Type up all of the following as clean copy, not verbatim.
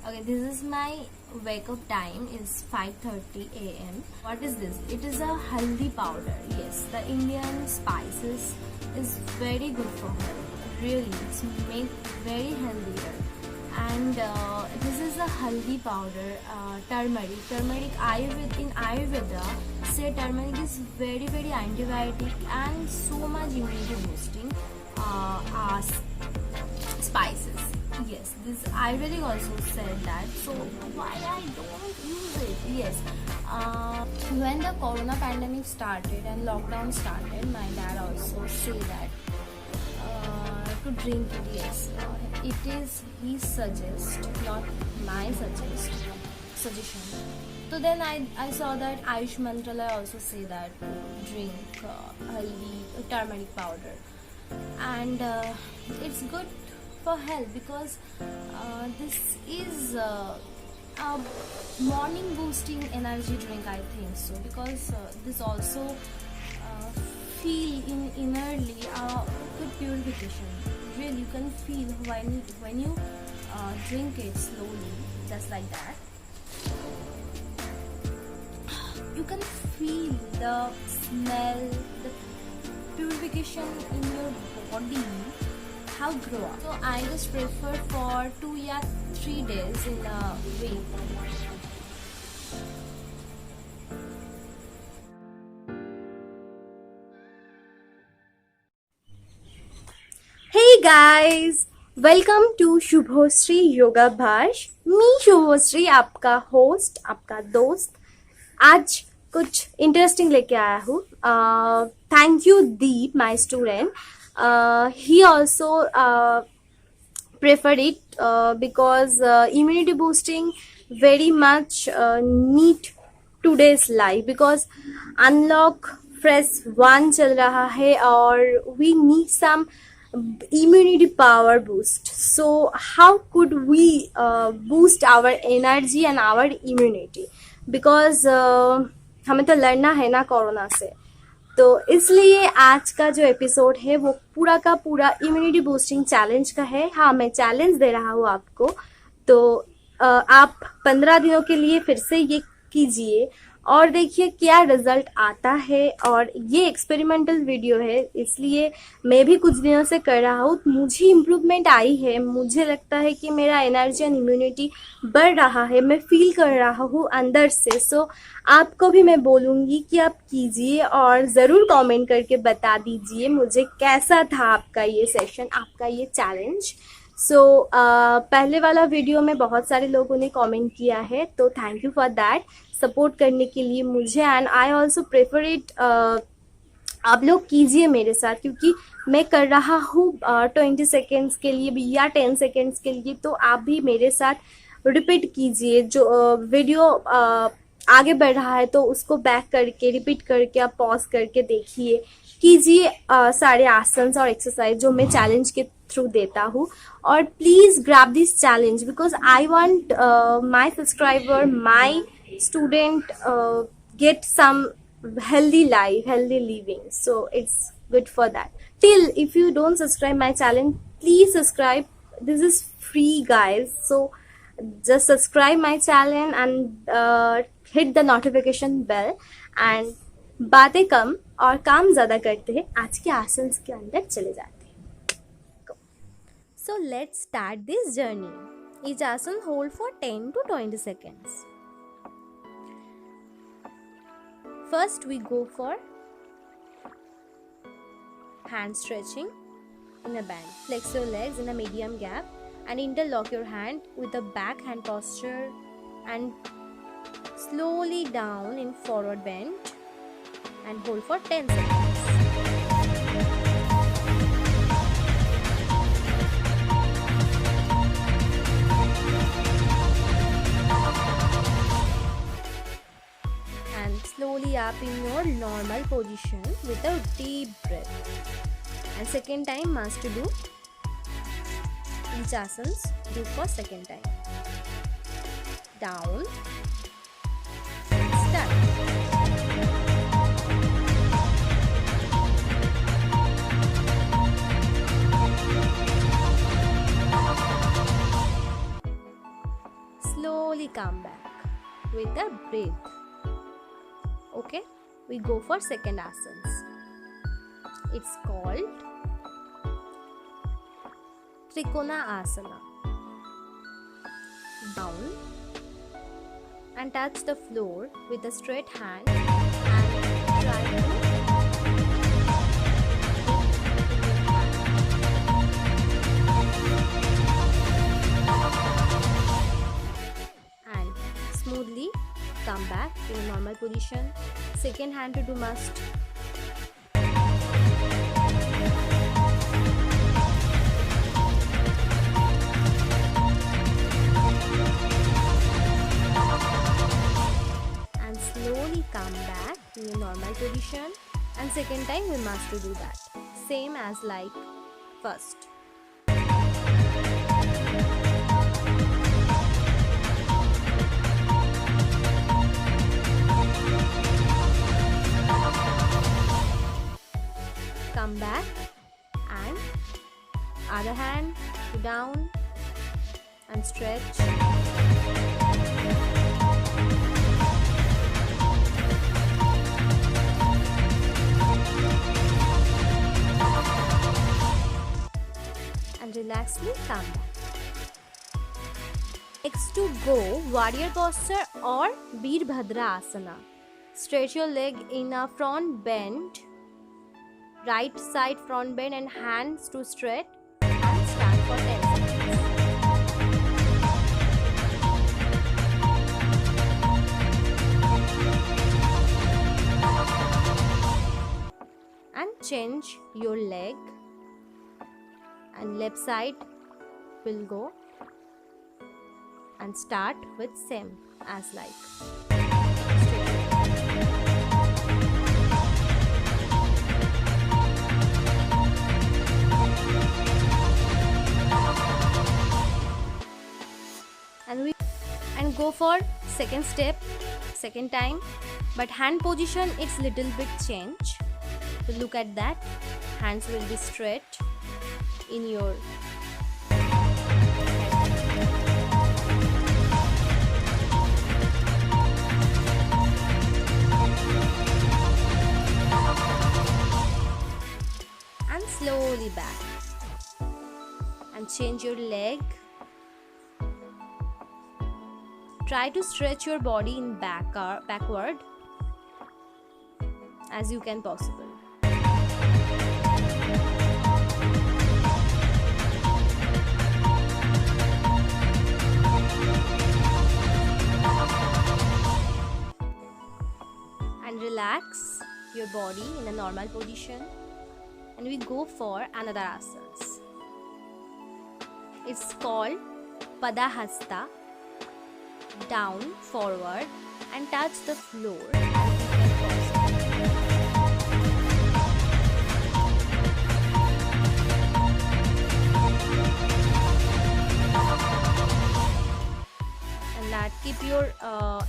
Okay, this is my wake up time is 5:30 a.m. What is this? It is a haldi powder. Yes, the Indian spices is very good for health. Really, it's make very healthier. And this is a haldi powder, turmeric. In Ayurveda, say turmeric is very antibiotic and so much immunity boosting. Spices. Yes, this Ayurvedic also said that. So why I don't use it? Yes. When the corona pandemic started and lockdown started, my dad also say that to drink it. Yes, it is his suggest, not my suggestion. So then I saw that Ayush Mantralaya also say that drink haldi turmeric powder, and it's good for health because this is a morning boosting energy drink, I think so, because this also feel in innerly good purification. Really, you can feel when you drink it slowly, just like that. You can feel the smell, the purification in your body, how grow up. So I just prefer for 2 or 3 days in a week. Hey guys, welcome to Shubhashree yoga भाष. मी शुभश्री आपका host, आपका दोस्त. आज कुछ interesting लेके आया हूँ. Thank you Deep, my student. He also preferred it because immunity boosting very much need today's life, because unlock phase 1 चल रहा है और we need some immunity power boost. So how could we boost our energy and our immunity, because हमें तो लड़ना है ना corona से. तो इसलिए आज का जो एपिसोड है वो पूरा का पूरा इम्यूनिटी बूस्टिंग चैलेंज का है. हाँ, मैं चैलेंज दे रहा हूँ आपको. तो आप 15 दिनों के लिए फिर से ये कीजिए और देखिए क्या रिजल्ट आता है. और ये एक्सपेरिमेंटल वीडियो है, इसलिए मैं भी कुछ दिनों से कर रहा हूँ. मुझे इम्प्रूवमेंट आई है. मुझे लगता है कि मेरा एनर्जी एंड इम्यूनिटी बढ़ रहा है. मैं फील कर रहा हूँ अंदर से. सो आपको भी मैं बोलूँगी कि आप कीजिए और ज़रूर कमेंट करके बता दीजिए मुझे कैसा था आपका ये सेशन, आपका ये चैलेंज. सो पहले वाला वीडियो में बहुत सारे लोगों ने कमेंट किया है, तो thank you for that, support करने के लिए मुझे. And I also prefer it. आप लोग कीजिए मेरे साथ, क्योंकि मैं कर रहा हूँ 20 सेकेंड्स के लिए भी या 10 सेकेंड्स के लिए. तो आप भी मेरे साथ रिपीट कीजिए. जो वीडियो आगे बढ़ रहा है तो उसको बैक करके रिपीट करके आप पॉज करके देखिए, कीजिए सारे आसन्स और एक्सरसाइज जो मैं चैलेंज के थ्रू देता हूँ. और please grab this challenge because I want my subscriber, my student get some healthy life, healthy living. So it's good for that. Till if you don't subscribe my channel, please subscribe. This is free, guys. So just subscribe my channel and hit the notification bell. And बातें कम और काम ज़्यादा करते हैं. आज के आसन के अंदर चले जाते हैं. So let's start this journey. Each asan hold for 10 to 20 seconds. First we go for hand stretching in a band. Flex your legs in a medium gap and interlock your hand with the back hand posture and slowly down in forward bend and hold for 10 seconds. Slowly up in your normal position with a deep breath. And second time must do each asans do for second time. Down. Start. slowly come back with a breath. Okay, we go for second asanas. It's called Trikona Asana. Down and touch the floor with a straight hand and try to and smoothly come back in a normal position. Second hand to do must. And slowly come back in a normal position. And second time we must to do that. Same as like first. Come back and other hand down and stretch. And relaxedly come back. Next to go warrior posture or Veerbhadra Asana. Stretch your leg in a front bend. Right side front bend and hands to straight and start for 10 seconds. And change your leg and left side will go and start with same as like. And go for second step, second time, but hand position it's little bit change. So look at that, hands will be straight in your head. And slowly back and change your leg. Try to stretch your body in backward as you can possible. And relax your body in a normal position. And we go for another asanas. It's called Padahasta. Down, forward and touch the floor as you can possible. And that keep your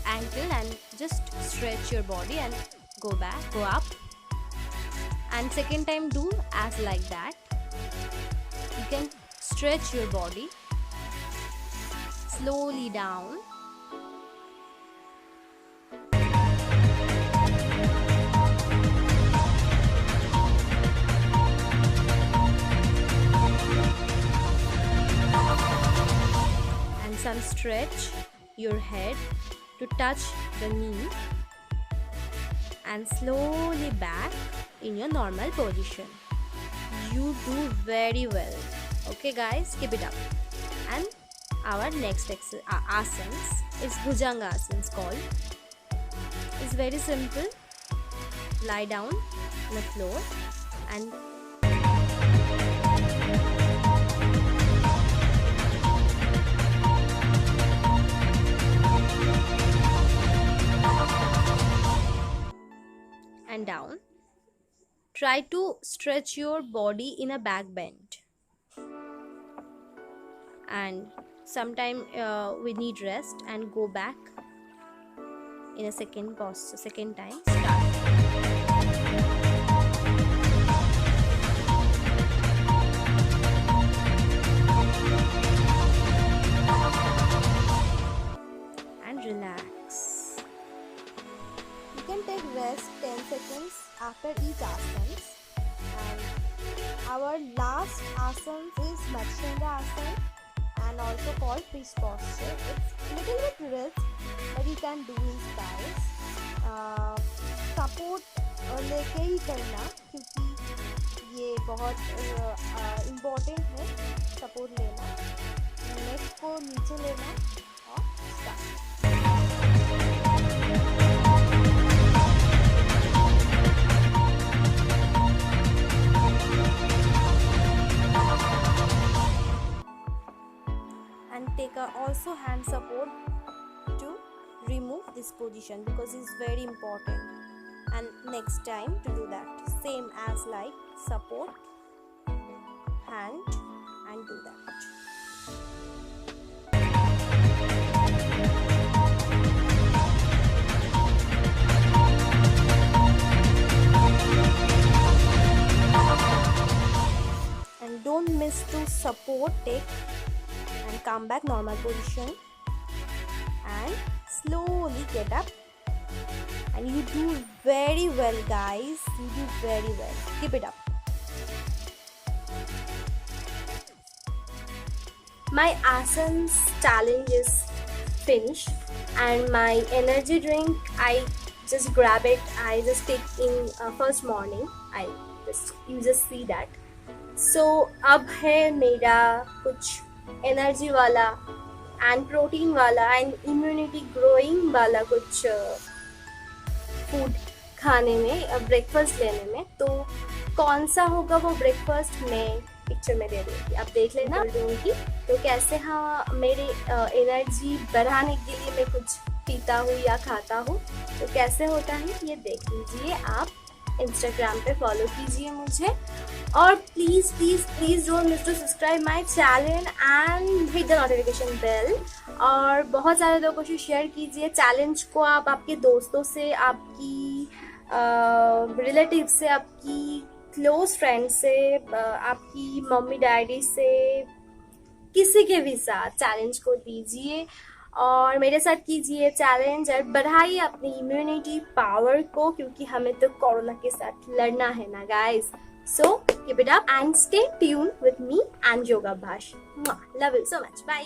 ankle and just stretch your body and go back, go up. And second time do as like that. You can stretch your body slowly down. Some stretch your head to touch the knee and slowly back in your normal position. You do very well. Okay guys, keep it up. And our next asanas is Bhujanga asanas called. It's very simple. Lie down on the floor and down. Try to stretch your body in a back bend. And sometime we need rest and go back in a second pause, second time. Start. seconds after each asana. And our last asana is Matsyendra asana and also called fish posture. It's little bit risk, but you can do it, guys. Support लेके ही करना क्योंकि ये बहुत important है support लेना. नेक को नीचे लेना और start. And take also hand support to remove this position because it's very important. And next time to do that same as like support hand and do that. And don't miss to support, take and come back normal position and slowly get up. And you do very well, guys. You do very well. Keep it up. My asanas challenge is finished, and my energy drink, I just grab it. I just take in first morning. You just see that. So अब है मेरा कुछ energy वाला and protein वाला and immunity growing वाला कुछ food खाने में, ब्रेकफास्ट लेने में. तो कौन सा होगा वो ब्रेकफास्ट मैं पिक्चर में दे दूँगी, आप देख लेना दूँगी. तो कैसे हाँ मेरे एनर्जी बढ़ाने के लिए मैं कुछ पीता हूँ या खाता हूँ, तो कैसे होता है ये देख लीजिए. आप इंस्टाग्राम पे फॉलो कीजिए मुझे और please please please don't miss to subscribe my channel and hit the notification bell. और बहुत सारे लोगों से शेयर कीजिए चैलेंज को. आप आपके दोस्तों से, आपकी रिलेटिव से, आपकी क्लोज फ्रेंड से, आपकी मम्मी डैडी से, किसी के भी साथ चैलेंज को दीजिए और मेरे साथ कीजिए चैलेंज और बढ़ाइए अपनी इम्यूनिटी पावर को क्योंकि हमें तो कोरोना के साथ लड़ना है ना guys. So keep it up and stay tune with me and योगा भाष. Love you so much. Bye.